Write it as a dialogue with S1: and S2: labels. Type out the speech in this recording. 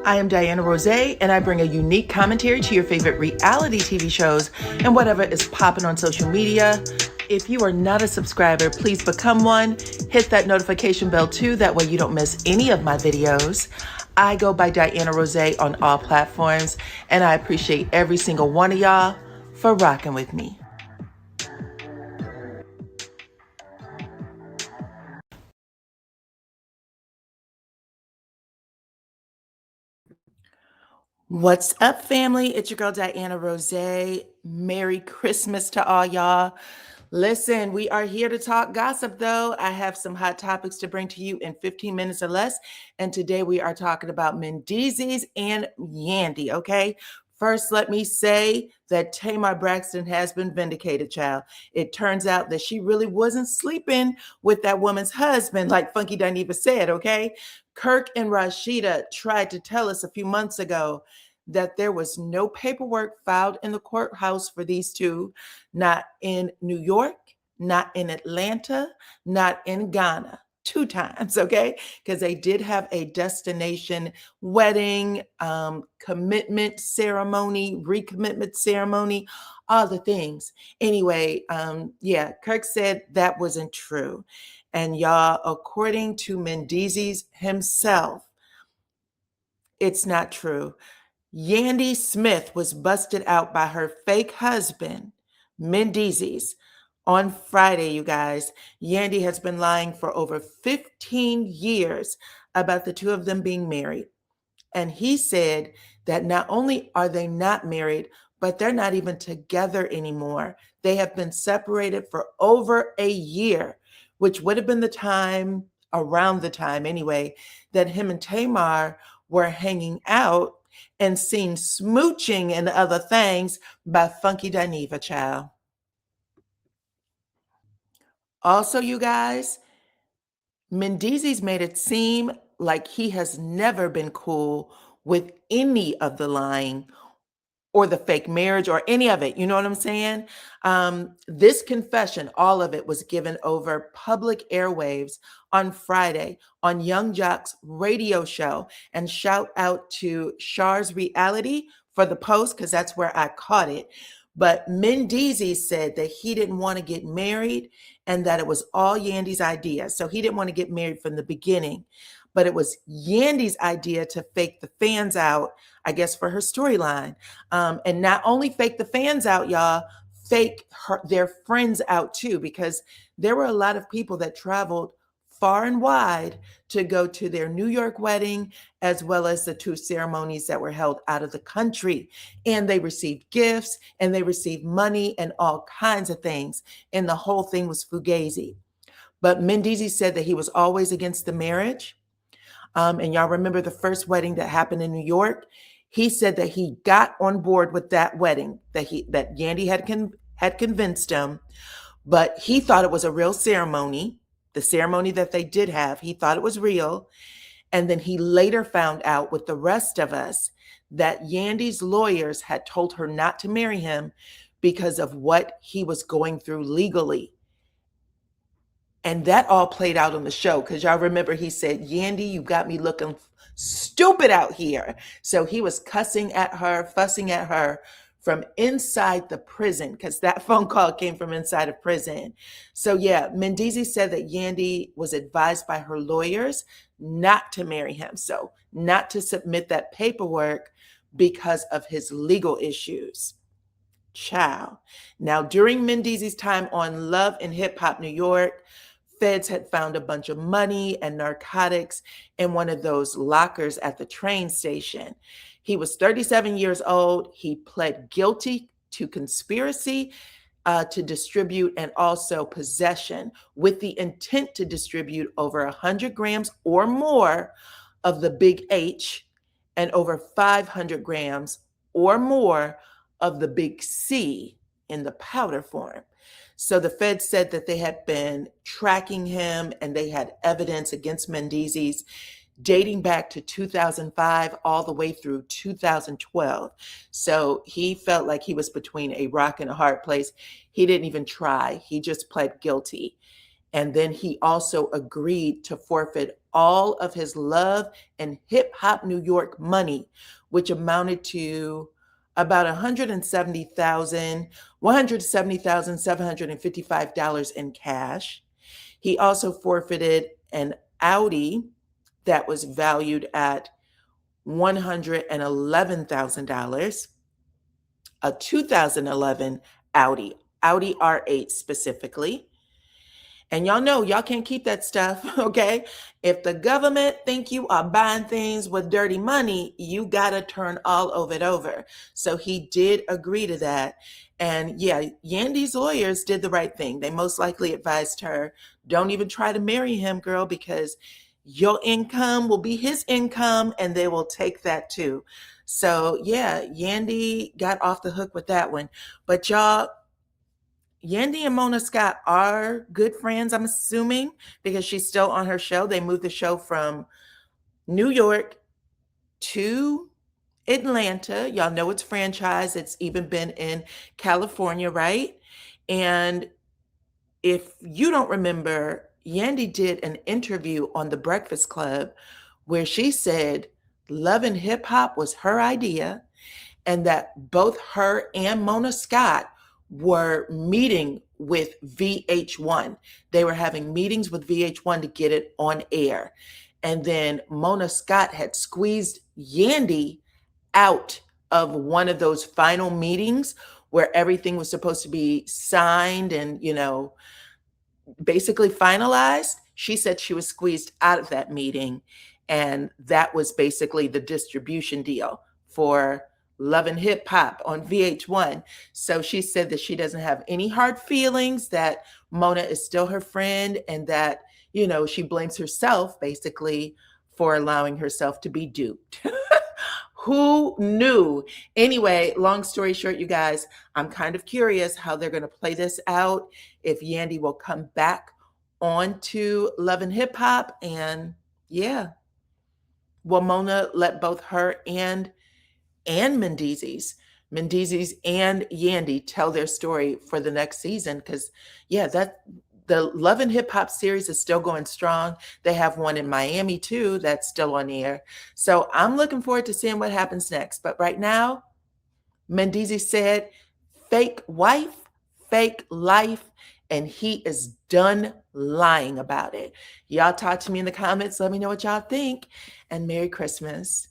S1: I am DYANAROZAY, and I bring a unique commentary to your favorite reality TV shows and whatever is popping on social media. If you are not a subscriber, please become one. Hit that notification bell too, that way you don't miss any of my videos. I go by DYANAROZAY on all platforms, and I appreciate every single one of y'all for rocking with me. What's up, family? It's your girl, DYANAROZAY. Merry Christmas to all y'all. Listen, we are here to talk gossip, though. I have some hot topics to bring to you in 15 minutes or less. And today we are talking about Mendeecees and Yandy, okay? First, let me say that Tamar Braxton has been vindicated, child. It turns out that she really wasn't sleeping with that woman's husband, like Funky Dineva said, okay? Kirk and Rashida tried to tell us a few months ago that there was no paperwork filed in the courthouse for these two, not in New York, not in Atlanta, not in Ghana. 2 times, okay? Because they did have a destination wedding, commitment ceremony, recommitment ceremony, all the things. Anyway, yeah, Kirk said that wasn't true. And y'all, according to Mendeecees himself, it's not true. Yandy Smith was busted out by her fake husband, Mendeecees, on Friday, you guys. Yandy has been lying for over 15 years about the two of them being married. And he said that not only are they not married, but they're not even together anymore. They have been separated for over a year, which would have been the time, around the time anyway, that him and Tamar were hanging out and seen smooching and other things by Funky Dineva, child. Also, you guys, Mendeecees made it seem like he has never been cool with any of the lying or the fake marriage or any of it. You know what I'm saying? This confession, all of it, was given over public airwaves on Friday on Young Jock's radio show. And shout out to Char's Reality for the post, because that's where I caught it. But Mendeecees said that he didn't want to get married and that it was all Yandy's idea. So he didn't want to get married from the beginning, but it was Yandy's idea to fake the fans out, I guess, for her storyline. And not only fake the fans out, y'all, fake their friends out too, because there were a lot of people that traveled far and wide to go to their New York wedding, as well as the 2 ceremonies that were held out of the country. And they received gifts and they received money and all kinds of things. And the whole thing was fugazi. But Mendeecees said that he was always against the marriage. And y'all remember the first wedding that happened in New York? He said that he got on board with that wedding, that Yandy had convinced him, but he thought it was a real ceremony. The ceremony that they did have, he thought it was real. And then he later found out with the rest of us that Yandy's lawyers had told her not to marry him because of what he was going through legally. And that all played out on the show, because y'all remember he said, Yandy, you got me looking stupid out here. So he was cussing at her, fussing at her from inside the prison, because that phone call came from inside of prison. So yeah, Mendeecees said that Yandy was advised by her lawyers not to marry him. So not to submit that paperwork because of his legal issues. Child. Now, during Mendeecees' time on Love and Hip Hop New York, feds had found a bunch of money and narcotics in one of those lockers at the train station. He was 37 years old. He pled guilty to conspiracy to distribute and also possession with the intent to distribute over 100 grams or more of the Big H and over 500 grams or more of the Big C in the powder form. So the Fed said that they had been tracking him and they had evidence against Mendeecees dating back to 2005 all the way through 2012. So he felt like he was between a rock and a hard place. He didn't even try. He just pled guilty. And then he also agreed to forfeit all of his Love and Hip Hop New York money, which amounted to about $170,755 in cash. He also forfeited an Audi that was valued at $111,000, a 2011 Audi R8 specifically. And y'all know y'all can't keep that stuff, okay? If the government think you are buying things with dirty money, you gotta turn all of it over. So he did agree to that. And yeah, Yandy's lawyers did the right thing. They most likely advised her, don't even try to marry him, girl, because your income will be his income and they will take that too. So yeah, Yandy got off the hook with that one. But y'all, Yandy and Mona Scott are good friends, I'm assuming, because she's still on her show. They moved the show from New York to Atlanta. Y'all know it's franchise. It's even been in California, right? And if you don't remember, Yandy did an interview on The Breakfast Club where she said Love and Hip Hop was her idea and that both her and Mona Scott were meeting with VH1. They were having meetings with VH1 to get it on air. And then Mona Scott had squeezed Yandy out of one of those final meetings where everything was supposed to be signed and, basically finalized. She said she was squeezed out of that meeting. And that was basically the distribution deal for Love and Hip Hop on VH1. So she said that she doesn't have any hard feelings, that Mona is still her friend, and that, she blames herself basically for allowing herself to be duped. Who knew? Anyway, long story short, you guys, I'm kind of curious how they're going to play this out, if Yandy will come back onto Love and Hip Hop. And yeah, will Mona let both her and Mendeecees and Yandy tell their story for the next season? Because yeah, that the Love and Hip Hop series is still going strong. They have one in Miami too that's still on air. So I'm looking forward to seeing what happens next. But right now, Mendeecees said, fake wife, fake life, and he is done lying about it. Y'all talk to me in the comments. Let me know what y'all think. And Merry Christmas.